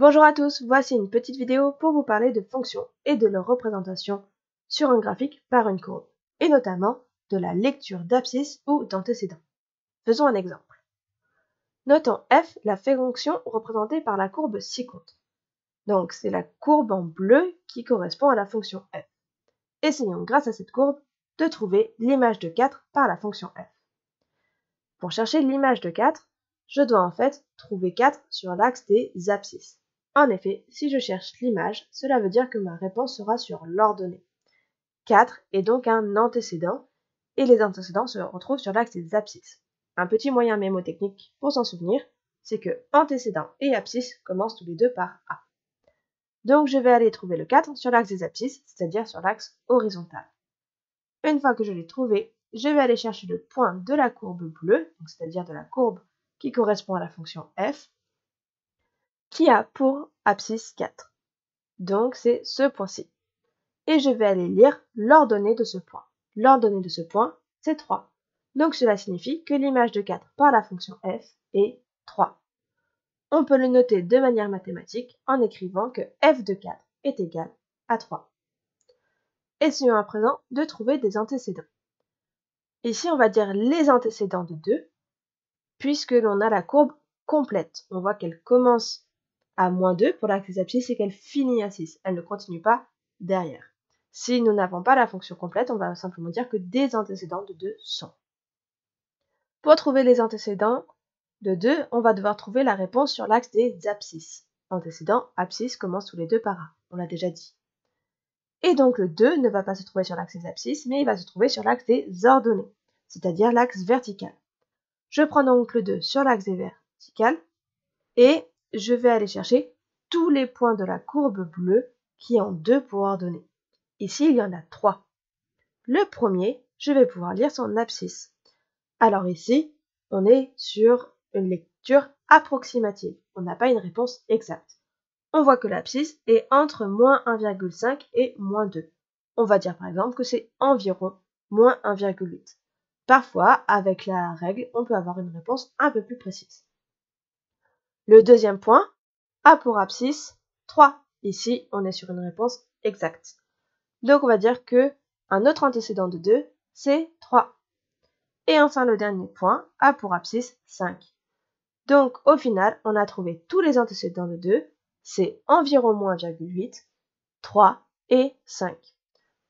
Bonjour à tous, voici une petite vidéo pour vous parler de fonctions et de leur représentation sur un graphique par une courbe, et notamment de la lecture d'abscisse ou d'antécédent. Faisons un exemple. Notons f, la fonction représentée par la courbe ci-compte. Donc c'est la courbe en bleu qui correspond à la fonction f. Essayons grâce à cette courbe de trouver l'image de 4 par la fonction f. Pour chercher l'image de 4, je dois en fait trouver 4 sur l'axe des abscisses. En effet, si je cherche l'image, cela veut dire que ma réponse sera sur l'ordonnée. 4 est donc un antécédent, et les antécédents se retrouvent sur l'axe des abscisses. Un petit moyen mémotechnique pour s'en souvenir, c'est que antécédent et abscisse commencent tous les deux par A. Donc je vais aller trouver le 4 sur l'axe des abscisses, c'est-à-dire sur l'axe horizontal. Une fois que je l'ai trouvé, je vais aller chercher le point de la courbe bleue, c'est-à-dire de la courbe qui correspond à la fonction f, qui a pour abscisse 4. Donc c'est ce point-ci. Et je vais aller lire l'ordonnée de ce point. L'ordonnée de ce point, c'est 3. Donc cela signifie que l'image de 4 par la fonction f est 3. On peut le noter de manière mathématique en écrivant que f de 4 est égal à 3. Essayons à présent de trouver des antécédents. Ici, on va dire les antécédents de 2, puisque l'on a la courbe complète. On voit qu'elle commence à moins 2 pour l'axe des abscisses et qu'elle finit à 6. Elle ne continue pas derrière. Si nous n'avons pas la fonction complète, on va simplement dire que des antécédents de 2 sont. Pour trouver les antécédents de 2, on va devoir trouver la réponse sur l'axe des abscisses. Antécédents, abscisses commencent tous les deux par A, on l'a déjà dit. Et donc le 2 ne va pas se trouver sur l'axe des abscisses, mais il va se trouver sur l'axe des ordonnées, c'est-à-dire l'axe vertical. Je prends donc le 2 sur l'axe des verticales, et je vais aller chercher tous les points de la courbe bleue qui ont 2 pour ordonnée. Ici, il y en a 3. Le premier, je vais pouvoir lire son abscisse. Alors ici, on est sur une lecture approximative. On n'a pas une réponse exacte. On voit que l'abscisse est entre moins 1,5 et moins 2. On va dire par exemple que c'est environ moins 1,8. Parfois, avec la règle, on peut avoir une réponse un peu plus précise. Le deuxième point a pour abscisse 3. Ici, on est sur une réponse exacte. Donc on va dire que un autre antécédent de 2, c'est 3. Et enfin le dernier point a pour abscisse 5. Donc au final, on a trouvé tous les antécédents de 2, c'est environ moins 1,8, 3 et 5.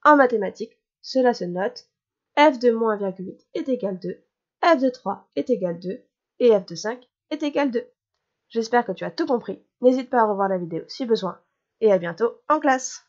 En mathématiques, cela se note f de moins 1,8 est égal 2, f de 3 est égal 2 et f de 5 est égal 2. J'espère que tu as tout compris. N'hésite pas à revoir la vidéo si besoin et à bientôt en classe.